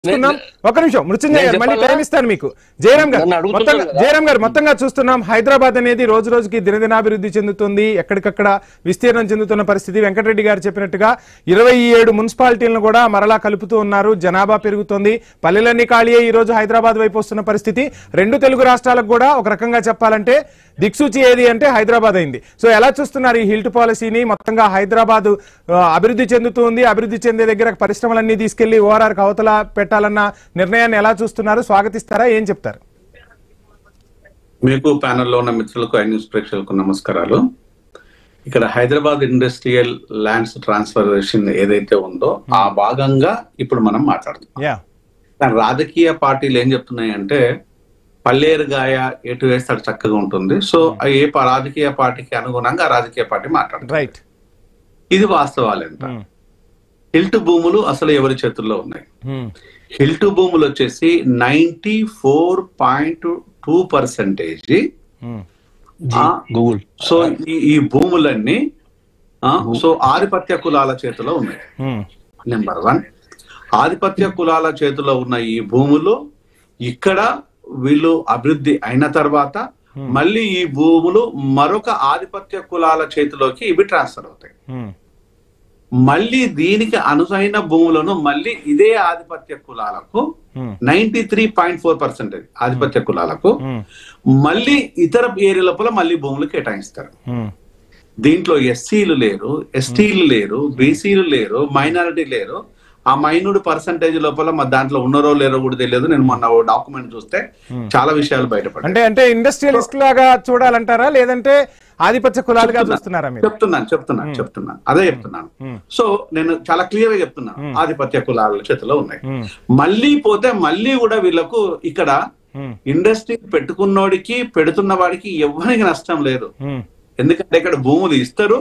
ఒక నిమిషం మృత్యుంజయ్ గారు మళ్ళీ టైం ఇస్తాను మీకు. జయరాం గారు మొత్తంగా చూస్తున్నాం హైదరాబాద్ అనేది రోజు రోజుకి దినదినాభివృద్ధి చెందుతుంది, ఎక్కడికక్కడ విస్తీర్ణం చెందుతున్న పరిస్థితి. వెంకటరెడ్డి గారు చెప్పినట్టుగా 27 మున్సిపాలిటీలను కూడా మరలా కలుపుతూ ఉన్నారు, జనాభా పెరుగుతోంది, పల్లెలన్నీ ఖాళీ ఈ రోజు హైదరాబాద్ వైపు వస్తున్న పరిస్థితి. రెండు తెలుగు రాష్ట్రాలకు కూడా ఒక రకంగా చెప్పాలంటే దిక్సూచి ఏది అంటే హైదరాబాద్ అయింది. సో ఎలా చూస్తున్నారు ఈ హిల్ట్ పాలసీని? మొత్తంగా హైదరాబాద్ అభివృద్ధి చెందుతుంది, అభివృద్ధి చెందే దగ్గర పరిశ్రమలన్నీ తీసుకెళ్లి ఓఆర్ఆర్ అవతల పెట్టాలన్న నిర్ణయాన్ని ఎలా చూస్తున్నారు? స్వాగతిస్తారా? ఏం చెప్తారు? మీకు ప్యానెల్లో ఉన్న మిత్రులకు, న్యూస్ ప్రేక్షకులకు నమస్కారాలు. ఇక్కడ హైదరాబాద్ ఇండస్ట్రియల్ ల్యాండ్స్ ట్రాన్స్ఫర్మేషన్ ఏదైతే ఉందో ఆ భాగంగా ఇప్పుడు మనం మాట్లాడుతున్నాం. రాజకీయ పార్టీలు ఏం చెప్తున్నాయి అంటే పల్లేరుగాయ ఎటు వేస్తే అటు చక్కగా ఉంటుంది. సో ఏ రాజకీయ పార్టీకి అనుగుణంగా ఆ రాజకీయ పార్టీ మాట్లాడుతుంది. ఇది వాస్తవాలు ఎంత? హిల్ట్ భూములు అసలు ఎవరి చేతుల్లో ఉన్నాయి? హిల్ట్ భూములు వచ్చేసి 94.2%. సో ఈ భూములన్నీ సో ఆధిపత్య కులాల చేతిలో ఉన్నాయి. నెంబర్ 1, ఆధిపత్య కులాల చేతిలో ఉన్న ఈ భూములు ఇక్కడ వీళ్ళు అభివృద్ధి అయిన తర్వాత మళ్ళీ ఈ భూములు మరొక ఆధిపత్య కులాల చేతిలోకి ఇవి ట్రాన్స్ఫర్ అవుతాయి. మళ్ళీ దీనికి అనుసైన భూములను మళ్ళీ ఇదే ఆధిపత్య కులాలకు 93.4% ఆధిపత్య కులాలకు మళ్ళీ ఇతర ఏరియా లోపల మళ్ళీ భూములు కేటాయిస్తారు. దీంట్లో ఎస్సీలు లేరు, ఎస్టీలు లేరు, బీసీలు లేరు, మైనారిటీ లేరు. ఆ మైనూరు పర్సంటేజ్ లోపల మా దాంట్లో ఉన్నారో లేరో కూడా తెలియదు. నేను మొన్న డాక్యుమెంట్ చూస్తే చాలా విషయాలు బయటపడ్డాయి. అంటే ఇండస్ట్రియలిస్ట్ లాగా చూడాలంటారా లేదంటే ఆధిపత్య కులాలుగా చూస్తున్నారా? చెప్తున్నాను అదే చెప్తున్నాను. సో నేను చాలా క్లియర్ గా చెప్తున్నాను, ఆధిపత్య కులాల చేతిలో ఉన్నాయి. మళ్ళీ పోతే మళ్ళీ కూడా వీళ్ళకు ఇక్కడ ఇండస్ట్రీ పెట్టుకున్నోడికి పెడుతున్న వాడికి ఎవరికి నష్టం లేదు. ఎందుకంటే ఇక్కడ భూములు ఇస్తారు,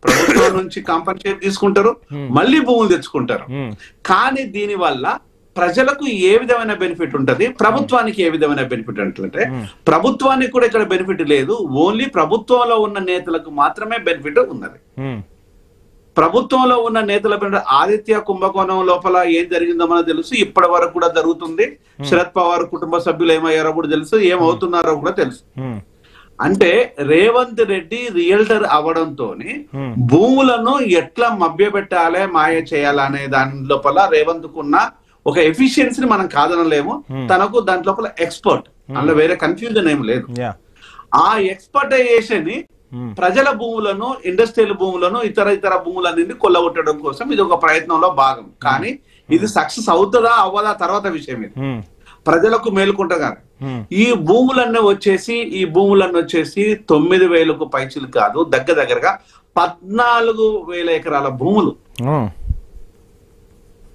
ప్రభుత్వం నుంచి కాంపన్సేట్ తీసుకుంటారు, మళ్ళీ భూములు తెచ్చుకుంటారు. కానీ దీని వల్ల ప్రజలకు ఏ విధమైన బెనిఫిట్ ఉంటది, ప్రభుత్వానికి ఏ విధమైన బెనిఫిట్ ఉంటుందంటే ప్రభుత్వానికి కూడా ఇక్కడ బెనిఫిట్ లేదు. ఓన్లీ ప్రభుత్వంలో ఉన్న నేతలకు మాత్రమే బెనిఫిట్ ఉన్నది. ప్రభుత్వంలో ఉన్న నేతల ఆదిత్య కుంభకోణం లోపల ఏం జరిగిందో మనకు తెలుసు, ఇప్పటి వరకు కూడా జరుగుతుంది. శరద్ పవార్ కుటుంబ సభ్యులు ఏమయ్యారో కూడా తెలుసు, ఏమవుతున్నారో కూడా తెలుసు. అంటే రేవంత్ రెడ్డి రియల్టర్ అవడంతో భూములను ఎట్లా మభ్యపెట్టాలి, మాయ చేయాలనే దాని లోపల రేవంత్ కున్న ఒక ఎఫిషియన్సీని మనం కాదనలేము. తనకు దాని లోపల ఎక్స్పర్ట్, అందులో వేరే కన్ఫ్యూజన్ ఏం లేదు. ఆ ఎక్స్పర్టైజేషన్ ని ప్రజల భూములను, ఇండస్ట్రియల్ భూములను, ఇతర భూములన్నింటినీ కొల్లగొట్టడం కోసం ఇది ఒక ప్రయత్నంలో భాగం. కానీ ఇది సక్సెస్ అవుతుందా అవ్వదా తర్వాత విషయం. ఇది ప్రజలకు మేలుకుంటా కాదు. ఈ భూములన్నీ వచ్చేసి 9,000కు పైచిలు కాదు, దగ్గరగా 14,000 ఎకరాల భూములు.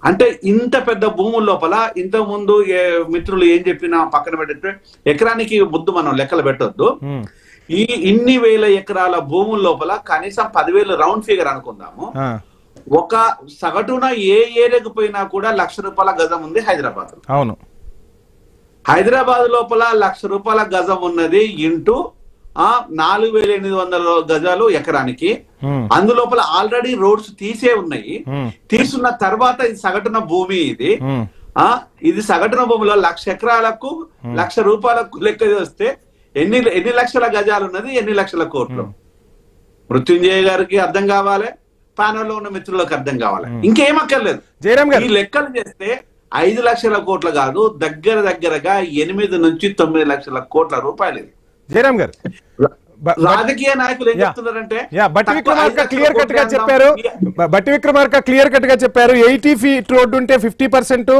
అంటే ఇంత పెద్ద భూముల లోపల ఇంతకు ముందు మిత్రులు ఏం చెప్పినా పక్కన పెట్టే ఎకరానికి ముద్దు మనం లెక్కలు పెట్టొద్దు. ఈ ఇన్ని వేల ఎకరాల భూముల లోపల కనీసం 10,000 రౌండ్ ఫిగర్ అనుకుందాము. ఒక సగటున ఏ ఏరియాకు పోయినా కూడా ₹1,00,000 గజం ఉంది హైదరాబాద్. అవును, హైదరాబాద్ లోపల ₹1,00,000 గజం ఉన్నది ఇంటూ 4,800 గజాలు ఎకరానికి. అందులోపల ఆల్రెడీ రోడ్స్ తీసే ఉన్నాయి. తీసుకున్న తర్వాత ఇది సగటున భూమి. ఇది సగటున భూమిలో 1,00,000 ఎకరాలకు ₹1,00,000 లెక్క చేస్తే ఎన్ని లక్షల గజాలు ఉన్నది, ఎన్ని లక్షల కోట్లు? మృత్యుంజయ గారికి అర్థం కావాలి, ప్యానెల్లో ఉన్న మిత్రులకు అర్థం కావాలి, ఇంకేం అక్కర్లేదు. ఈ లెక్కలు చేస్తే 5 లక్షల కోట్లు కాదు, దగ్గరగా 8 నుంచి 9 లక్షల కోట్ల రూపాయలు. జయరాం గారు, రాజకీయ నాయకులు ఏం చెప్తున్నారంటే బట్టి విక్రమార్క క్లియర్ కట్ గా చెప్పారు 80 ఫీట్ రోడ్డు ఉంటే 50%,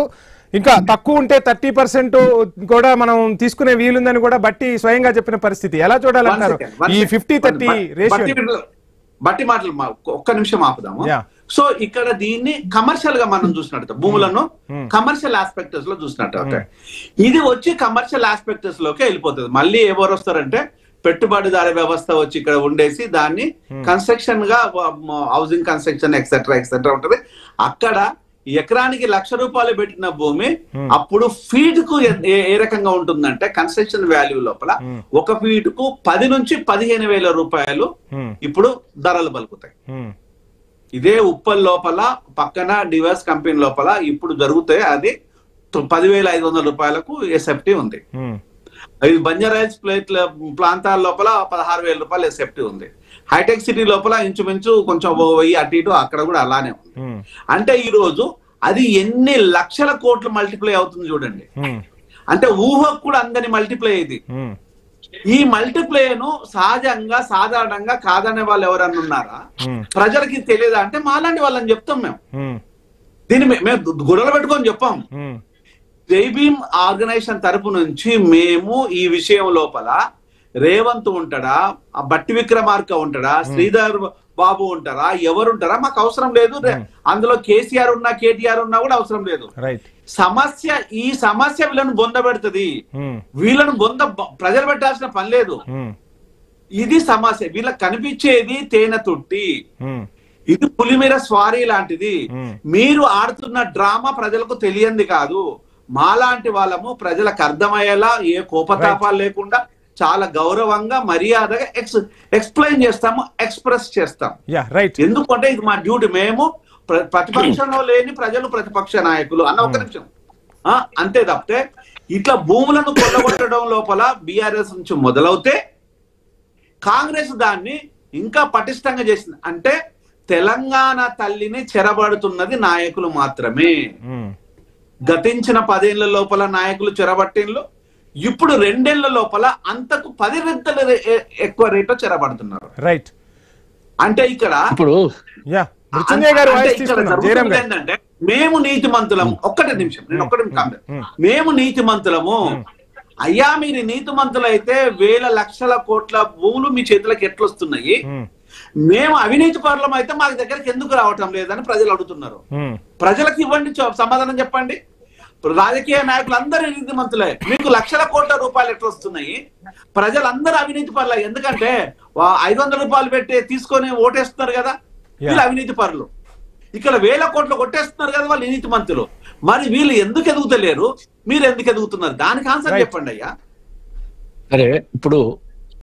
ఇంకా తక్కువ ఉంటే 30% కూడా మనం తీసుకునే వీలుందని కూడా బట్టి స్వయంగా చెప్పిన పరిస్థితి. ఎలా చూడాలంటారు ఈ 50-30 రేషియో? బట్టి మాటలు ఒక్క నిమిషం ఆపుదాము. సో ఇక్కడ దీన్ని కమర్షియల్ గా మనం చూసినట్టు, భూములను కమర్షియల్ ఆస్పెక్టస్ లో చూసినట్టు, ఇది వచ్చి కమర్షియల్ ఆస్పెక్టస్ లోకి వెళ్ళిపోతుంది. మళ్ళీ ఎవరు వస్తారంటే పెట్టుబడిదారి వ్యవస్థ వచ్చి ఇక్కడ ఉండేసి దాన్ని కన్స్ట్రక్షన్ గా హౌసింగ్ కన్స్ట్రక్షన్ ఎక్సెట్రా ఉంటది. అక్కడ ఎకరానికి ₹1,00,000 పెట్టిన భూమి అప్పుడు ఫీట్ కు ఏ రకంగా ఉంటుందంటే కన్స్ట్రక్షన్ వాల్యూ లోపల ఒక ఫీట్ కు 10 నుంచి 15,000 రూపాయలు ఇప్పుడు ధరలు పలుకుతాయి. ఇదే ఉప్పల్ లోపల పక్కన డివైస్ కంపెనీ లోపల ఇప్పుడు జరుగుతాయి అది 10,500 రూపాయలకు ఎస్ఎఫ్టీ ఉంది. ఇది బంజారాయిల్స్ ప్రాంతాల లోపల 16,000 రూపాయలు ఎస్ఎఫ్టీ ఉంది. హైటెక్ సిటీ లోపల ఇంచుమించు కొంచెం 1000 అటు ఇటు అక్కడ కూడా అలానే ఉంది. అంటే ఈ రోజు అది ఎన్ని లక్షల కోట్లు మల్టిప్లై అవుతుంది చూడండి. అంటే ఊహకు కూడా అందని మల్టిప్లై ఇది. ఈ మల్టిప్లేను సహజంగా సాధారణంగా కాదనే వాళ్ళు ఎవరన్నా ఉన్నారా? ప్రజలకి తెలియదా అంటే మాలాంటి వాళ్ళని చెప్తాం మేము. దీన్ని మేము గుడలు పెట్టుకొని చెప్పాం. జై భీమ్ ఆర్గనైజేషన్ తరపు నుంచి మేము ఈ విషయం లోపల రేవంత్ ఉంటాడా, బట్టి విక్రమార్క ఉంటాడా, శ్రీధర్ బాబు ఉంటారా, ఎవరుంటారా మాకు అవసరం లేదు. అందులో కేసీఆర్ ఉన్నా కేటీఆర్ ఉన్నా కూడా అవసరం లేదు. ఈ సమస్య వీళ్ళను బొందబెడుతుంది. వీళ్ళను ప్రజలు పెట్టాల్సిన పని లేదు. ఇది సమస్య. వీళ్ళకి కనిపించేది తేనె తొట్టి, ఇది పులిమీర స్వారీ లాంటిది. మీరు ఆడుతున్న డ్రామా ప్రజలకు తెలియంది కాదు. మాలాంటి వాళ్ళము ప్రజలకు అర్థమయ్యేలా ఏ కోపతాపాలు లేకుండా చాలా గౌరవంగా మర్యాదగా ఎక్స్ప్లెయిన్ చేస్తాము, ఎక్స్ప్రెస్ చేస్తాం. ఎందుకంటే ఇది మా డ్యూటీ. మేము ప్రతిపక్షంలో లేని ప్రజలు ప్రతిపక్ష నాయకులు అన్న ఒక నిమిషం అంతే తప్పితే ఇట్లా భూములను కొల్లగొట్టడం లోపల బీఆర్ఎస్ నుంచి మొదలవుతే కాంగ్రెస్ దాన్ని ఇంకా పటిష్టంగా చేసింది. అంటే తెలంగాణ తల్లిని చెరబడుతున్నది నాయకులు మాత్రమే. గతించిన 10 ఏళ్ల లోపల నాయకులు చెరబట్టిన్లు, ఇప్పుడు 2 ఏళ్ల లోపల అంతకు 10 రెట్లు ఎక్కువ రేటు చెరబడుతున్నారు. రైట్. అంటే ఇక్కడ ఇప్పుడు ఏంటంటే మేము నీతిమంతులము. ఒక్కటి నిమిషం, నేను మేము నీతిమంతులము. అయ్యా మీరు నీతిమంతులైతే 1000 లక్షల కోట్ల భూములు మీ చేతులకు ఎట్లొస్తున్నాయి? మేము అవినీతి పరులం అయితే మాకు దగ్గరికి ఎందుకు రావటం లేదని ప్రజలు అడుగుతున్నారు. ప్రజలకు ఇవ్వండి సమాధానం చెప్పండి. రాజకీయ నాయకులు అందరూ నీతిమంతులే, మీకు లక్షల కోట్ల రూపాయలు ఎట్లా వస్తున్నాయి? ప్రజలందరూ అవినీతి పరులే. ఎందుకంటే 500 రూపాయలు పెట్టి తీసుకొని ఓటేస్తున్నారు కదా, వీళ్ళు అవినీతి పరులు. ఇక్కడ 1000 కోట్లు కొట్టేస్తున్నారు కదా, వాళ్ళు నీతిమంతులు. మరి వీళ్ళు ఎందుకు ఎదుగుతలేరు, మీరు ఎందుకు ఎదుగుతున్నారు? దానికి ఆన్సర్ చెప్పండి అయ్యా. అరే ఇప్పుడు